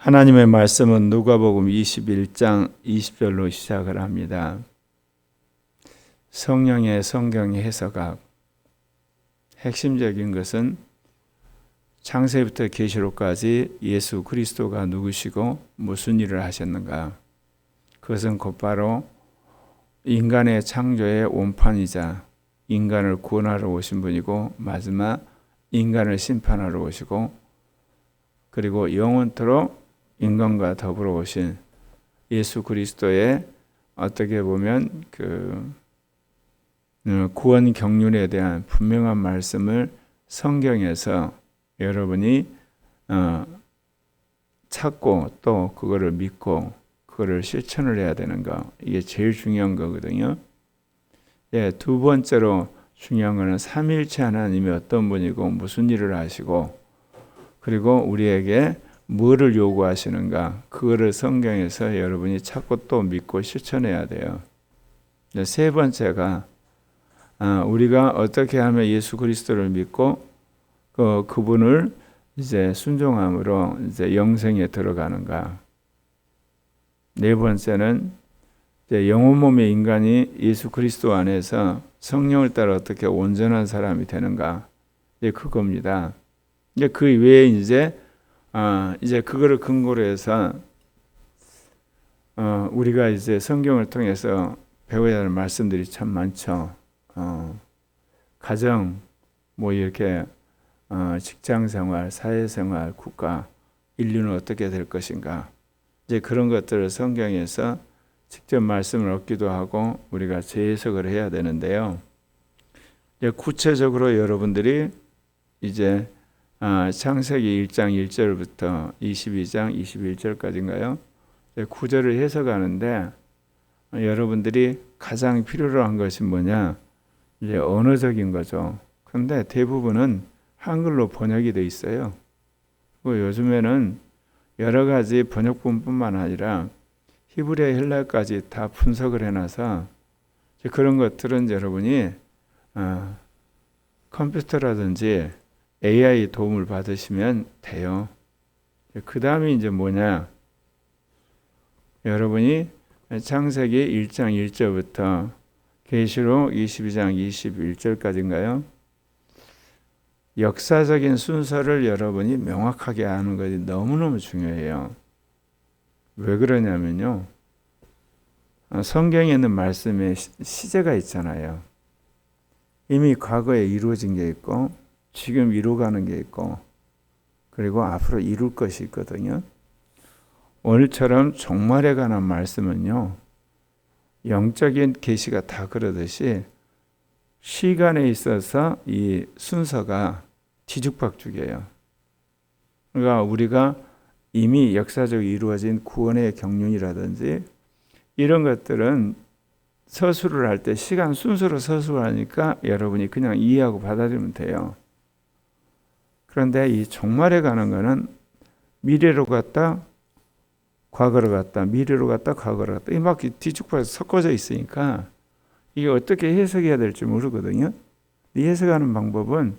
하나님의 말씀은 누가복음 21장 20절로 시작을 합니다. 성령의 성경 해석학. 핵심적인 것은 창세부터 계시록까지 예수 그리스도가 누구시고 무슨 일을 하셨는가. 그것은 곧바로 인간의 창조의 원판이자 인간을 구원하러 오신 분이고 마지막 인간을 심판하러 오시고 그리고 영원토록 인간과 더불어 오신 예수 그리스도의 어떻게 보면 구원 경륜에 대한 분명한 말씀을 성경에서 여러분이 찾고 또 그거를 믿고 그거를 실천을 해야 되는 거, 이게 제일 중요한 거거든요. 두 번째로 중요한 거는 삼위일체 하나님이 어떤 분이고 무슨 일을 하시고 그리고 우리에게 뭐를 요구하시는가, 그거를 성경에서 여러분이 찾고 또 믿고 실천해야 돼요. 세 번째가 우리가 어떻게 하면 예수 그리스도를 믿고 그분을 이제 순종함으로 이제 영생에 들어가는가. 네 번째는 이제 영혼 몸의 인간이 예수 그리스도 안에서 성령을 따라 어떻게 온전한 사람이 되는가. 이제 그겁니다. 이제 그 외에 이제 그거를 근거로 해서 우리가 이제 성경을 통해서 배워야 할 말씀들이 참 많죠. 가정, 뭐 이렇게 직장생활, 사회생활, 국가, 인류는 어떻게 될 것인가. 이제 그런 것들을 성경에서 직접 말씀을 얻기도 하고 우리가 재해석을 해야 되는데요. 이제 구체적으로 여러분들이 이제 창세기 1장 1절부터 22장 21절까지인가요? 구절을 해석하는데 여러분들이 가장 필요로 한 것이 뭐냐? 이제 언어적인 거죠. 그런데 대부분은 한글로 번역이 돼 있어요. 그리고 요즘에는 여러 가지 번역본뿐만 아니라 히브리어 헬라어까지 다 분석을 해놔서 그런 것들은 여러분이 컴퓨터라든지 AI 도움을 받으시면 돼요. 그 다음에 이제 뭐냐? 여러분이 창세기 1장 1절부터 계시록 22장 21절까지인가요? 역사적인 순서를 여러분이 명확하게 아는 것이 너무너무 중요해요. 왜 그러냐면요. 성경에 있는 말씀에 시제가 있잖아요. 이미 과거에 이루어진 게 있고 지금 이루어가는 게 있고 그리고 앞으로 이룰 것이 있거든요. 오늘처럼 종말에 관한 말씀은요. 영적인 계시가 다 그러듯이 시간에 있어서 이 순서가 뒤죽박죽이에요. 그러니까 우리가 이미 역사적으로 이루어진 구원의 경륜이라든지 이런 것들은 서술을 할 때 시간 순서로 서술을 하니까 여러분이 그냥 이해하고 받아들이면 돼요. 그런데 이 종말에 가는 거는 미래로 갔다 과거로 갔다 미래로 갔다 과거로 갔다 이 막 뒤죽박죽 섞어져 있으니까 이게 어떻게 해석해야 될지 모르거든요. 이 해석하는 방법은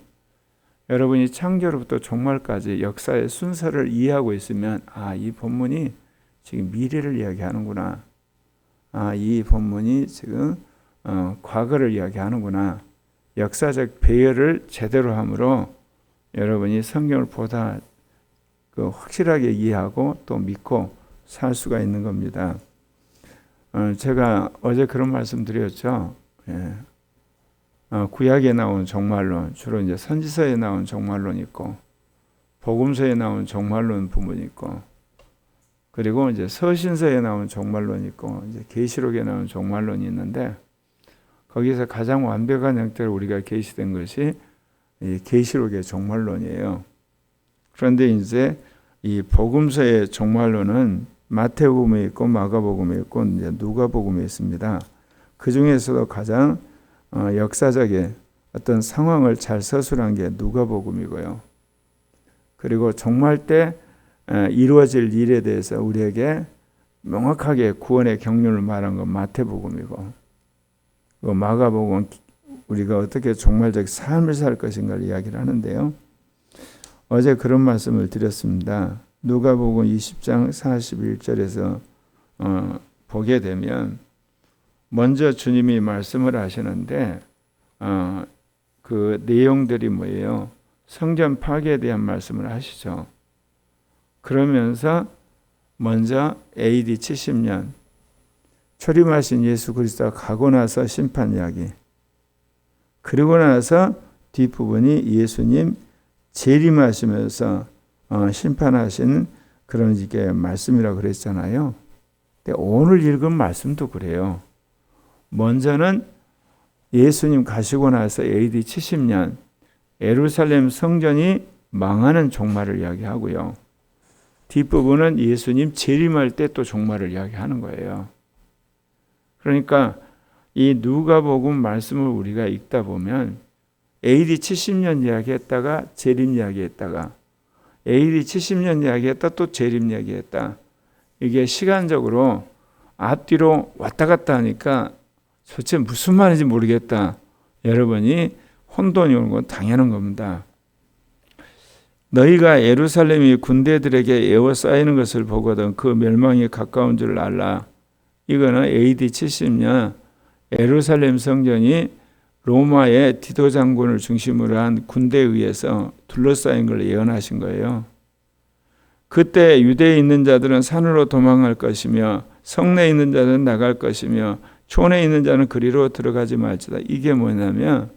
여러분이 창조로부터 종말까지 역사의 순서를 이해하고 있으면 이 본문이 지금 미래를 이야기하는구나. 이 본문이 지금 과거를 이야기하는구나. 역사적 배열을 제대로 함으로 여러분이 성경을 보다 확실하게 이해하고 또 믿고 살 수가 있는 겁니다. 제가 어제 그런 말씀 드렸죠. 구약에 나온 종말론, 주로 이제 선지서에 나온 종말론이 있고, 복음서에 나온 종말론 부분이 있고, 그리고 이제 서신서에 나온 종말론이 있고, 이제 계시록에 나온 종말론이 있는데, 거기서 가장 완벽한 형태로 우리가 계시된 것이 이 계시록의 종말론이에요. 그런데 이제 이 복음서의 종말론은 마태복음에 있고 마가복음에 있고 이제 누가복음에 있습니다. 그 중에서도 가장 역사적인 어떤 상황을 잘 서술한 게 누가복음이고요. 그리고 종말 때 이루어질 일에 대해서 우리에게 명확하게 구원의 경륜을 말한 건 마태복음이고, 마가복음은 우리가 어떻게 종말적 삶을 살 것인가를 이야기를 하는데요. 어제 그런 말씀을 드렸습니다. 누가복음 20장 41절에서 보게 되면 먼저 주님이 말씀을 하시는데 그 내용들이 뭐예요? 성전 파괴에 대한 말씀을 하시죠. 그러면서 먼저 AD 70년 초림하신 예수 그리스도가 가고 나서 심판 이야기, 그리고 나서 뒷부분이 예수님 재림하시면서 심판하시는 그런 식의 말씀이라고 그랬잖아요. 근데 오늘 읽은 말씀도 그래요. 먼저는 예수님 가시고 나서 AD 70년 예루살렘 성전이 망하는 종말을 이야기하고요. 뒷부분은 예수님 재림할 때 또 종말을 이야기하는 거예요. 그러니까 이 누가복음 말씀을 우리가 읽다 보면 AD 70년 이야기했다가 재림 이야기했다가 AD 70년 이야기했다 또 재림 이야기했다. 이게 시간적으로 앞뒤로 왔다 갔다 하니까 도대체 무슨 말인지 모르겠다. 여러분이 혼돈이 오는 건 당연한 겁니다. 너희가 예루살렘이 군대들에게 에워싸이는 것을 보거든 그 멸망이 가까운 줄 알라. 이거는 AD 70년 예루살렘 성전이 로마의 디도 장군을 중심으로 한 군대에 의해서 둘러싸인 걸 예언하신 거예요. 그때 유대에 있는 자들은 산으로 도망할 것이며 성내에 있는 자들은 나갈 것이며 촌에 있는 자는 그리로 들어가지 말지다. 이게 뭐냐면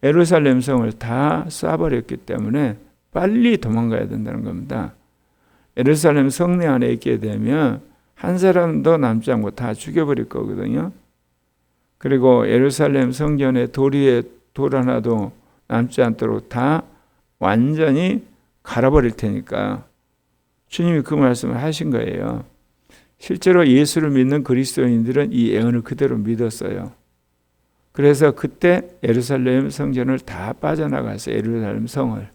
예루살렘 성을 다 쏴버렸기 때문에 빨리 도망가야 된다는 겁니다. 예루살렘 성내 안에 있게 되면 한 사람도 남지 않고 다 죽여버릴 거거든요. 그리고 예루살렘 성전의 돌 위에 돌 하나도 남지 않도록 다 완전히 갈아버릴 테니까 주님이 그 말씀을 하신 거예요. 실제로 예수를 믿는 그리스도인들은 이 예언을 그대로 믿었어요. 그래서 그때 예루살렘 성전을 다 빠져나가서 예루살렘 성을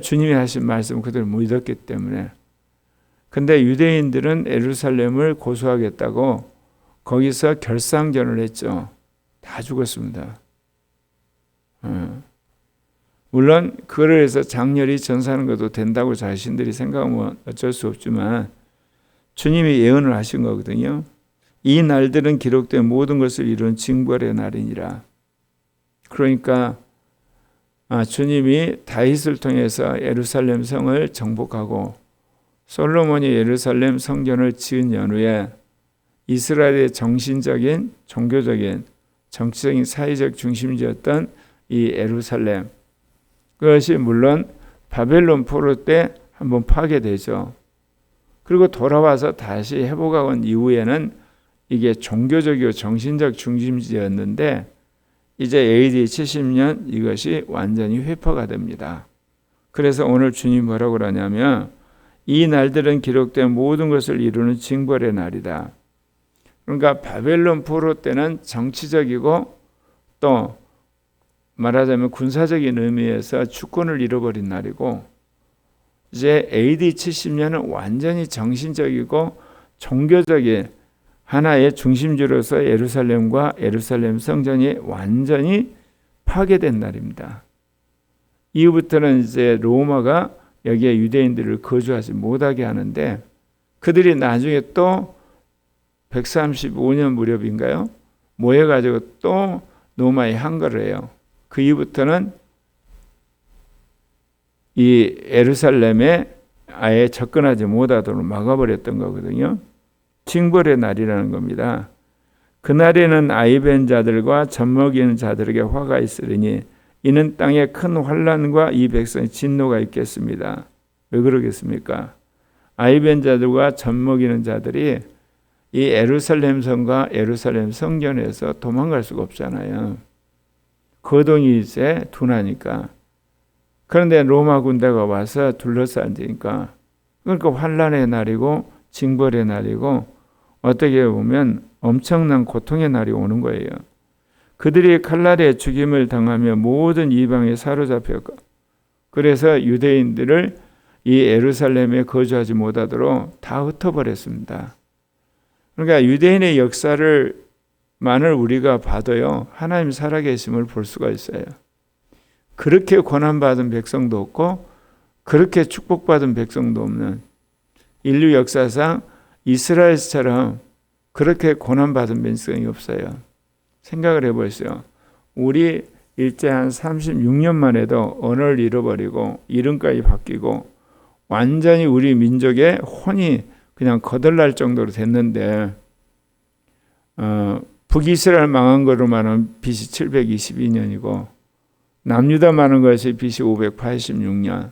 주님이 하신 말씀을 그대로 믿었기 때문에. 근데 유대인들은 예루살렘을 고수하겠다고 거기서 결상전을 했죠. 다 죽었습니다. 물론 그걸 해서 장렬히 전사하는 것도 된다고 자신들이 생각하면 어쩔 수 없지만 주님이 예언을 하신 거거든요. 이 날들은 기록된 모든 것을 이룬 징벌의 날이니라. 그러니까 주님이 다윗을 통해서 예루살렘 성을 정복하고 솔로몬이 예루살렘 성전을 지은 연후에 이스라엘의 정신적인, 종교적인, 정치적인, 사회적 중심지였던 이 예루살렘, 그것이 물론 바벨론 포로 때 한번 파괴되죠. 그리고 돌아와서 다시 회복한 이후에는 이게 종교적이고 정신적 중심지였는데 이제 AD 70년 이것이 완전히 회파가 됩니다. 그래서 오늘 주님 뭐라고 그러냐면 이 날들은 기록된 모든 것을 이루는 징벌의 날이다. 그러니까 바벨론 포로 때는 정치적이고 또 말하자면 군사적인 의미에서 주권을 잃어버린 날이고 이제 AD 70년은 완전히 정신적이고 종교적인 하나의 중심지로서 예루살렘과 예루살렘 성전이 완전히 파괴된 날입니다. 이후부터는 이제 로마가 여기에 유대인들을 거주하지 못하게 하는데 그들이 나중에 또 135년 무렵인가요? 모여가지고 또 로마에 항거를 해요. 그 이후부터는 이 예루살렘에 아예 접근하지 못하도록 막아버렸던 거거든요. 징벌의 날이라는 겁니다. 그날에는 아이벤 자들과 젖먹이는 자들에게 화가 있으리니 이는 땅에 큰 환난과 이 백성의 진노가 있겠습니다. 왜 그러겠습니까? 아이벤 자들과 젖먹이는 자들이 이 예루살렘 성과 예루살렘 성전에서 도망갈 수가 없잖아요. 거동이 이제 둔하니까. 그런데 로마 군대가 와서 둘러싸니까 그러니까 환난의 날이고 징벌의 날이고 어떻게 보면 엄청난 고통의 날이 오는 거예요. 그들이 칼날에 죽임을 당하며 모든 이방에 사로잡혔고 그래서 유대인들을 이 예루살렘에 거주하지 못하도록 다 흩어버렸습니다. 그러니까 유대인의 역사를 만을 우리가 봐도요 하나님 살아계심을 볼 수가 있어요. 그렇게 고난받은 백성도 없고 그렇게 축복받은 백성도 없는, 인류 역사상 이스라엘처럼 그렇게 고난받은 백성이 없어요. 생각을 해보세요. 우리 일제 한 36년만 해도 언어를 잃어버리고 이름까지 바뀌고 완전히 우리 민족의 혼이 그냥 거덜날 정도로 됐는데, 북이스라엘 망한 거로 말하면 BC 722년이고 남유다 망한 것이 BC 586년.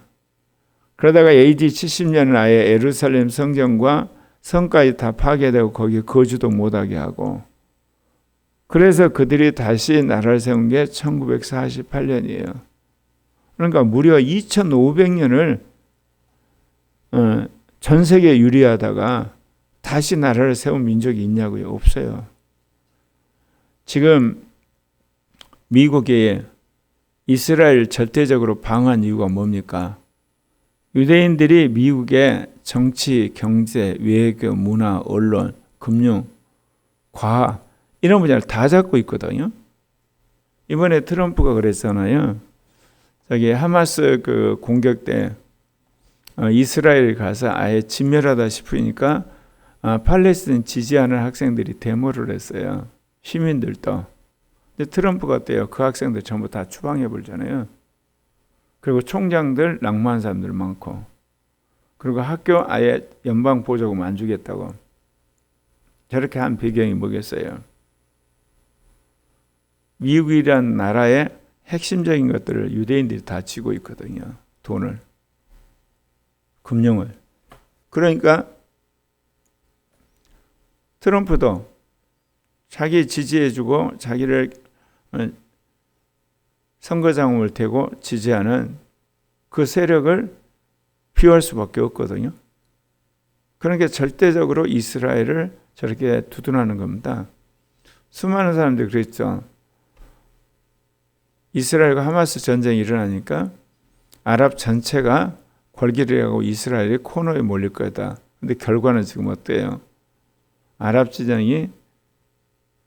그러다가 AD 70년은 아예 예루살렘 성전과 성까지 다 파괴되고 거기에 거주도 못하게 하고, 그래서 그들이 다시 나라를 세운 게 1948년이에요. 그러니까 무려 2500년을 전 세계에 유리하다가 다시 나라를 세운 민족이 있냐고요? 없어요. 지금 미국이 이스라엘 절대적으로 방어한 이유가 뭡니까? 유대인들이 미국의 정치, 경제, 외교, 문화, 언론, 금융, 과학 이런 분야를 다 잡고 있거든요. 이번에 트럼프가 그랬잖아요. 저기 하마스 그 공격 때 이스라엘 가서 아예 진멸하다 싶으니까 팔레스타인 지지하는 학생들이 데모를 했어요. 시민들도. 근데 트럼프가 어때요? 그 학생들 전부 다 추방해 버리잖아요. 그리고 총장들 낭만한 사람들 많고, 그리고 학교 아예 연방 보조금 안 주겠다고. 저렇게 한 배경이 뭐겠어요? 미국이란 나라의 핵심적인 것들을 유대인들이 다 쥐고 있거든요. 돈을, 금융을. 그러니까 트럼프도 자기 지지해주고 자기를 선거장을 대고 지지하는 그 세력을 비호할 수밖에 없거든요. 그러니까 절대적으로 이스라엘을 저렇게 두둔하는 겁니다. 수많은 사람들이 그랬죠. 이스라엘과 하마스 전쟁이 일어나니까 아랍 전체가 골기를 하고 이스라엘이 코너에 몰릴 거다. 근데 결과는 지금 어때요? 아랍 지정이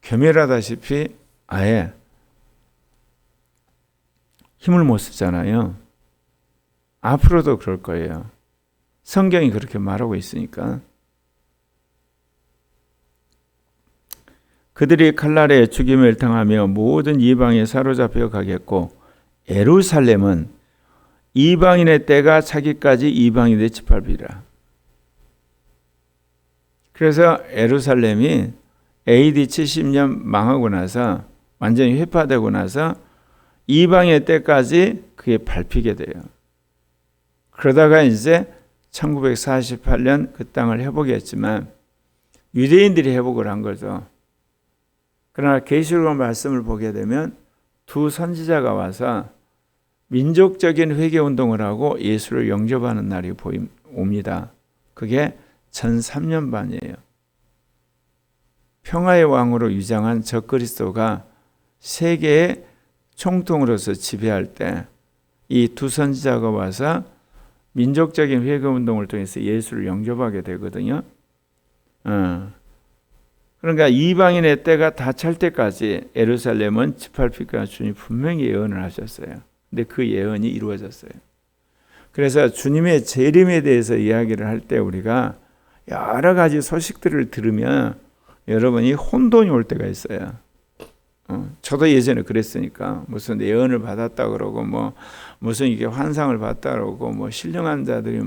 괴멸하다시피 아예 힘을 못 쓰잖아요. 앞으로도 그럴 거예요. 성경이 그렇게 말하고 있으니까. 그들이 칼날에 죽임을 당하며 모든 이방에 사로잡혀 가겠고, 예루살렘은 이방인의 때가 차기까지 이방인의 짓밟히리라. 그래서 예루살렘이 AD 70년 망하고 나서 완전히 회파되고 나서 이방의 때까지 그게 밟히게 돼요. 그러다가 이제 1948년 그 땅을 회복했지만 유대인들이 회복을 한 거죠. 그러나 계시록 말씀을 보게 되면 두 선지자가 와서 민족적인 회개운동을 하고 예수를 영접하는 날이 옵니다. 그게 전 3년 반이에요. 평화의 왕으로 유장한 적그리스도가 세계의 총통으로서 지배할 때 이 두 선지자가 와서 민족적인 회개운동을 통해서 예수를 영접하게 되거든요. 그러니까 이방인의 때가 다 찰 때까지 예루살렘은 짓밟힐까 주님이 분명히 예언을 하셨어요. 근데 그 예언이 이루어졌어요. 그래서 주님의 재림에 대해서 이야기를 할 때 우리가 여러 가지 소식들을 들으면 여러분이 혼돈이 올 때가 있어요. 저도 예전에 그랬으니까 무슨 예언을 받았다 그러고 무슨 이게 환상을 봤다 그러고 신령한 자들이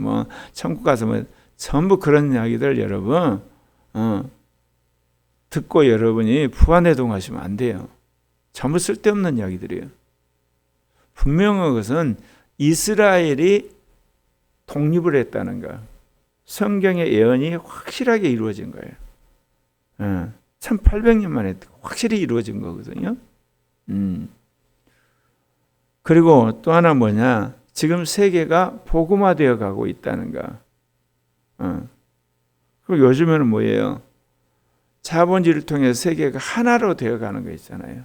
천국 가서 전부 그런 이야기들 여러분 듣고 여러분이 부안해동하시면 안 돼요. 전부 쓸데없는 이야기들이에요. 분명한 것은 이스라엘이 독립을 했다는 거. 성경의 예언이 확실하게 이루어진 거예요. 1800년 만에 확실히 이루어진 거거든요. 그리고 또 하나 뭐냐? 지금 세계가 복음화되어 가고 있다는 거. 그리고 요즘에는 뭐예요? 자본주의를 통해 세계가 하나로 되어 가는 거 있잖아요.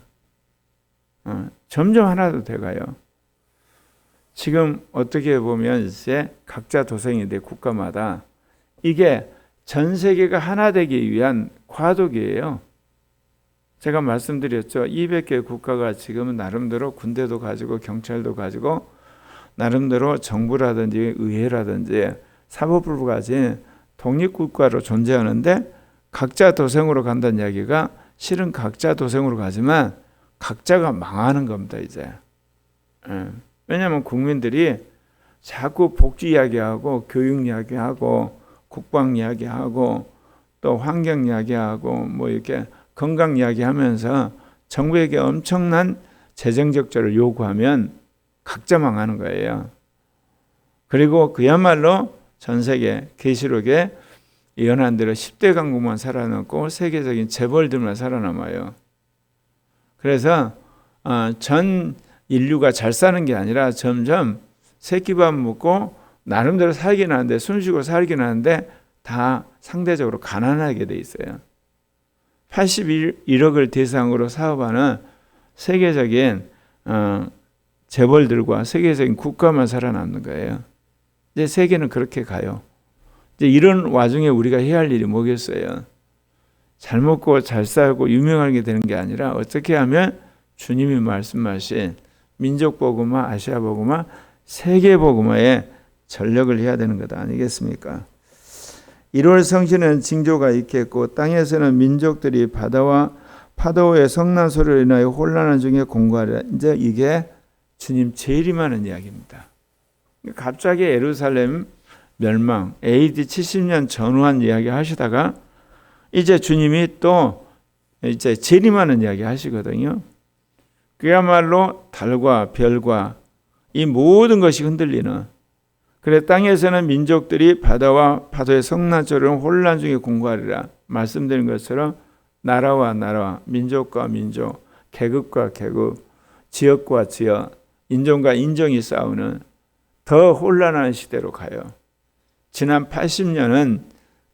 점점 하나로 되어 가요. 지금 어떻게 보면 이제 각자 도생인데 국가마다 이게 전 세계가 하나 되기 위한 과도기예요. 제가 말씀드렸죠. 200개 국가가 지금은 나름대로 군대도 가지고 경찰도 가지고 나름대로 정부라든지 의회라든지 사법부를 가진 독립국가로 존재하는데 각자 도생으로 간다는 이야기가 실은 각자 도생으로 가지만 각자가 망하는 겁니다, 이제. 왜냐하면 국민들이 자꾸 복지 이야기하고 교육 이야기하고 국방 이야기하고 또 환경 이야기하고 뭐 이렇게 건강 이야기하면서 정부에게 엄청난 재정 적자를 요구하면 각자 망하는 거예요. 그리고 그야말로 전 세계 계시록에 예언한 대로 10대 강국만 살아남고 세계적인 재벌들만 살아남아요. 그래서 전 인류가 잘 사는 게 아니라 점점 새끼밥 먹고 나름대로 살긴 하는데 숨쉬고 살긴 하는데 다 상대적으로 가난하게 돼 있어요. 81억을 대상으로 사업하는 세계적인 재벌들과 세계적인 국가만 살아남는 거예요. 이제 세계는 그렇게 가요. 이제 이런 와중에 우리가 해야 할 일이 뭐겠어요? 잘 먹고 잘 살고 유명하게 되는 게 아니라 어떻게 하면 주님이 말씀하신 민족 복음화, 아시아 복음화, 세계 복음화에 전력을 해야 되는 것 아니겠습니까? 1월 성신은 징조가 있겠고 땅에서는 민족들이 바다와 파도의 성난 소리로 인하여 혼란한 중에 공고하리라. 이제 이게 주님 재림하는 이야기입니다. 갑자기 예루살렘 멸망, AD 70년 전후한 이야기 하시다가 이제 주님이 또 이제 재림하는 이야기 하시거든요. 그야말로 달과 별과 이 모든 것이 흔들리는, 그래 땅에서는 민족들이 바다와 파도의 성난처럼 혼란 중에 공고하리라. 말씀드린 것처럼 나라와 나라, 민족과 민족, 계급과 계급, 지역과 지역, 인종과 인종이 싸우는 더 혼란한 시대로 가요. 지난 80년은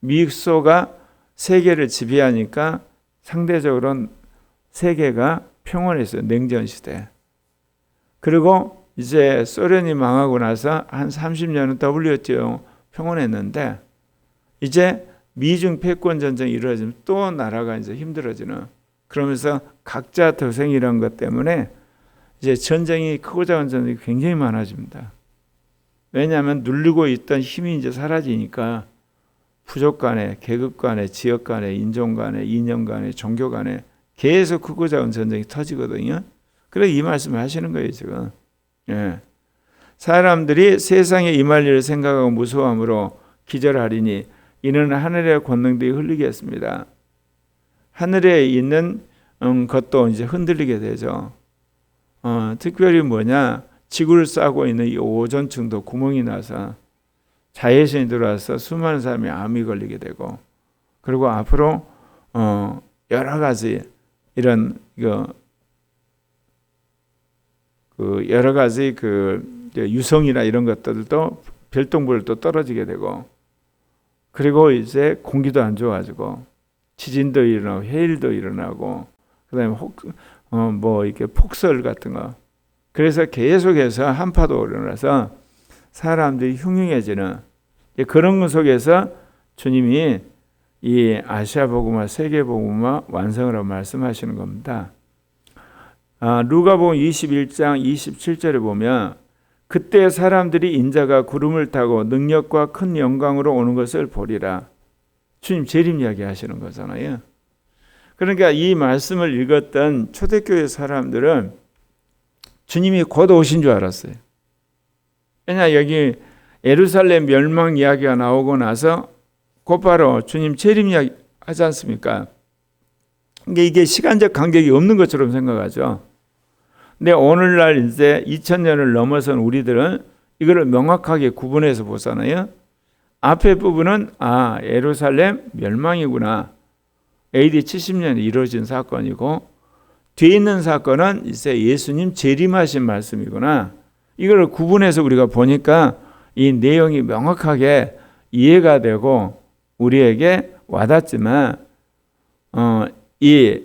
미소가 세계를 지배하니까 상대적으로 세계가 평온했어요. 냉전 시대. 그리고 이제 소련이 망하고 나서 한 30년은 WTO 평온했는데 이제 미중 패권 전쟁이 이루어지면 또 나라가 이제 힘들어지는, 그러면서 각자 도생이라는 것 때문에 이제 전쟁이, 크고 작은 전쟁이 굉장히 많아집니다. 왜냐하면 누르고 있던 힘이 이제 사라지니까 부족 간에, 계급 간에, 지역 간에, 인종 간에, 이념 간에, 종교 간에 계속 크고 작은 전쟁이 터지거든요. 그래서 이 말씀을 하시는 거예요, 지금. 예. 사람들이 세상에 임할 일을 생각하고 무서워함으로 기절하리니 이는 하늘의 권능들이 흘리겠습니다. 하늘에 있는 것도 이제 흔들리게 되죠. 특별히 뭐냐, 지구를 싸고 있는 이 오존층도 구멍이 나서 자외선이 들어와서 수많은 사람이 암이 걸리게 되고, 그리고 앞으로 여러 가지 이런 여러 가지 유성이나 이런 것들도 별똥별도 떨어지게 되고, 그리고 이제 공기도 안 좋아지고 지진도 일어나고 해일도 일어나고, 그다음에 뭐 이렇게 폭설 같은 거. 그래서 계속해서 한파도 일어나서 사람들이 흉흉해지는 그런 것 속에서 주님이 이 아시아 복음화, 세계 복음화 완성을 하고 말씀하시는 겁니다. 루가복음 21장 27절에 보면 그때 사람들이 인자가 구름을 타고 능력과 큰 영광으로 오는 것을 보리라. 주님 재림 이야기 하시는 거잖아요. 그러니까 이 말씀을 읽었던 초대교회 사람들은 주님이 곧 오신 줄 알았어요. 왜냐, 여기 예루살렘 멸망 이야기가 나오고 나서 곧바로 주님 재림 이야기 하지 않습니까? 이게 시간적 간격이 없는 것처럼 생각하죠. 근데 오늘날 이제 2000년을 넘어선 우리들은 이거를 명확하게 구분해서 보잖아요. 앞에 부분은 예루살렘 멸망이구나. AD 70년에 이루어진 사건이고, 뒤에 있는 사건은 이제 예수님 재림하신 말씀이구나. 이걸 구분해서 우리가 보니까 이 내용이 명확하게 이해가 되고 우리에게 와닿지만, 이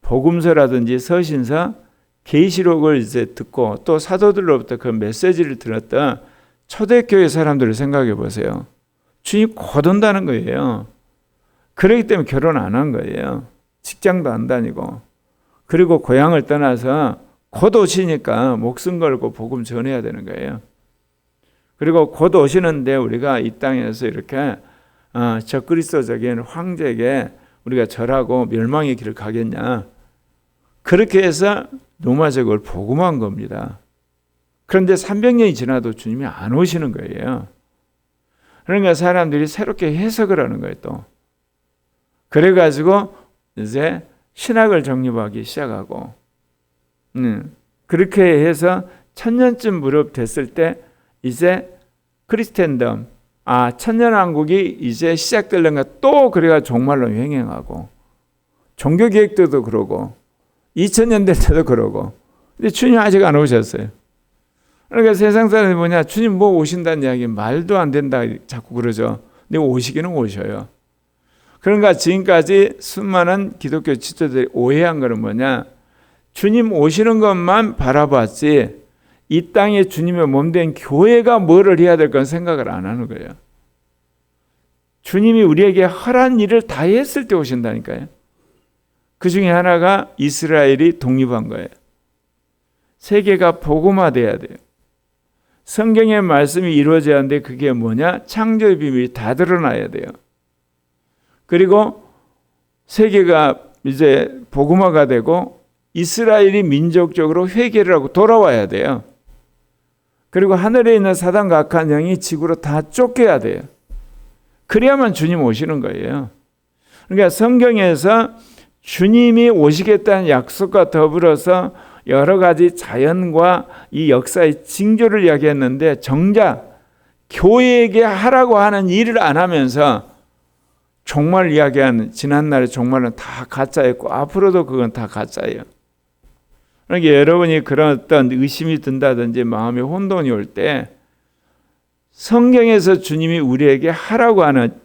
복음서라든지 서신서, 계시록을 이제 듣고 또 사도들로부터 그 메시지를 들었던 초대교회 사람들을 생각해 보세요. 주님 곧 온다는 거예요. 그렇기 때문에 결혼 안 한 거예요. 직장도 안 다니고. 그리고 고향을 떠나서 곧 오시니까 목숨 걸고 복음 전해야 되는 거예요. 그리고 곧 오시는데 우리가 이 땅에서 이렇게 적그리스도적인 황제에게 우리가 절하고 멸망의 길을 가겠냐. 그렇게 해서 로마 제국을 복음한 겁니다. 그런데 300년이 지나도 주님이 안 오시는 거예요. 그러니까 사람들이 새롭게 해석을 하는 거예요, 또. 그래가지고 이제 신학을 정립하기 시작하고, 그렇게 해서 1000년쯤 무렵 됐을 때 이제 크리스텐덤, 천년왕국이 이제 시작되려는가 또 그래가 종말론 횡행하고, 종교개혁도 그러고, 2000년 될 때도 그러고. 근데 주님 아직 안 오셨어요. 그러니까 세상 사람이 뭐냐, 주님 뭐 오신다는 이야기 말도 안 된다 자꾸 그러죠. 근데 오시기는 오셔요. 그러니까 지금까지 수많은 기독교 지도자들이 오해한 거는 뭐냐, 주님 오시는 것만 바라봤지 이 땅에 주님의 몸된 교회가 뭐를 해야 될 건 생각을 안 하는 거예요. 주님이 우리에게 허락한 일을 다 했을 때 오신다니까요. 그 중에 하나가 이스라엘이 독립한 거예요. 세계가 복음화돼야 돼요. 성경의 말씀이 이루어져야 하는데 그게 뭐냐? 창조의 비밀이 다 드러나야 돼요. 그리고 세계가 이제 복음화가 되고 이스라엘이 민족적으로 회개를 하고 돌아와야 돼요. 그리고 하늘에 있는 사단과 악한 영이 지구로 다 쫓겨야 돼요. 그래야만 주님 오시는 거예요. 그러니까 성경에서 주님이 오시겠다는 약속과 더불어서 여러 가지 자연과 이 역사의 징조를 이야기했는데 정작 교회에게 하라고 하는 일을 안 하면서 종말 이야기하는 지난날의 종말은 다 가짜였고 앞으로도 그건 다 가짜예요. 그러니까 여러분이 그런 어떤 의심이 든다든지 마음에 혼돈이 올 때 성경에서 주님이 우리에게 하라고 하는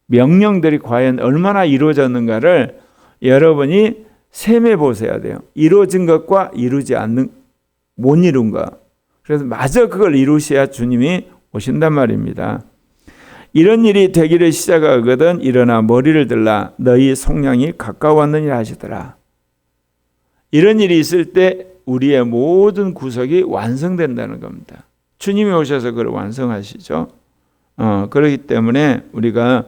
명령들이 과연 얼마나 이루어졌는가를 여러분이 셈해 보셔야 돼요. 이루어진 것과 이루지 않는 못 이룬 것. 그래서 마저 그걸 이루셔야 주님이 오신단 말입니다. 이런 일이 되기를 시작하거든 일어나 머리를 들라 너희 속량이 가까웠느니라 하시더라. 이런 일이 있을 때 우리의 모든 구석이 완성된다는 겁니다. 주님이 오셔서 그걸 완성하시죠. 그렇기 때문에 우리가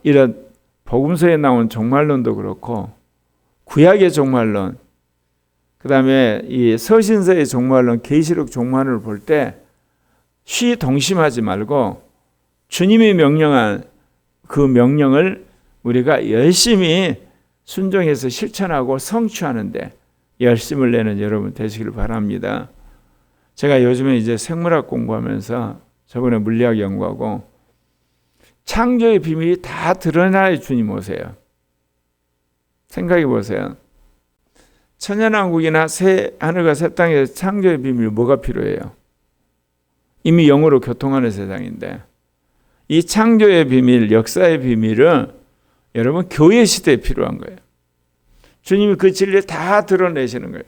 이런 복음서에 나온 종말론도 그렇고 구약의 종말론, 그 다음에 이 서신서의 종말론, 계시록 종말론을 볼 때 동심하지 말고 주님이 명령한 그 명령을 우리가 열심히 순종해서 실천하고 성취하는데 열심을 내는 여러분 되시길 바랍니다. 제가 요즘에 이제 생물학 공부하면서 저번에 물리학 연구하고 창조의 비밀이 다 드러나야 주님 오세요. 생각해 보세요. 천연왕국이나 새 하늘과 새 땅에서 창조의 비밀 뭐가 필요해요? 이미 영으로 교통하는 세상인데 이 창조의 비밀, 역사의 비밀은 여러분 교회 시대에 필요한 거예요. 주님이 그 진리를 다 드러내시는 거예요.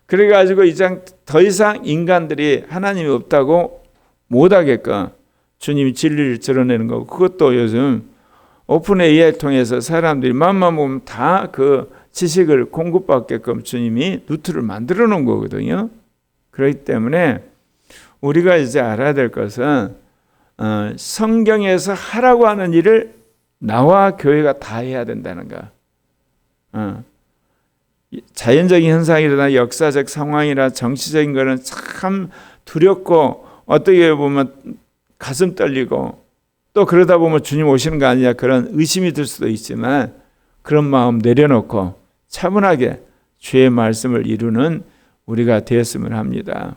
그래가지고 이제 더 이상 인간들이 하나님이 없다고 못하게끔 주님이 진리를 드러내는 거고, 그것도 요즘 오픈 AI를 통해서 사람들이 맘만 보면 다 그 지식을 공급받게끔 주님이 루트를 만들어 놓은 거거든요. 그렇기 때문에 우리가 이제 알아야 될 것은 성경에서 하라고 하는 일을 나와 교회가 다 해야 된다는 거. 자연적인 현상이나 역사적 상황이나 정치적인 거는 참 두렵고 어떻게 보면 가슴 떨리고 또 그러다 보면 주님 오시는 거 아니냐 그런 의심이 들 수도 있지만 그런 마음 내려놓고 차분하게 주의 말씀을 이루는 우리가 되었으면 합니다.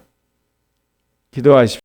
기도하십시오.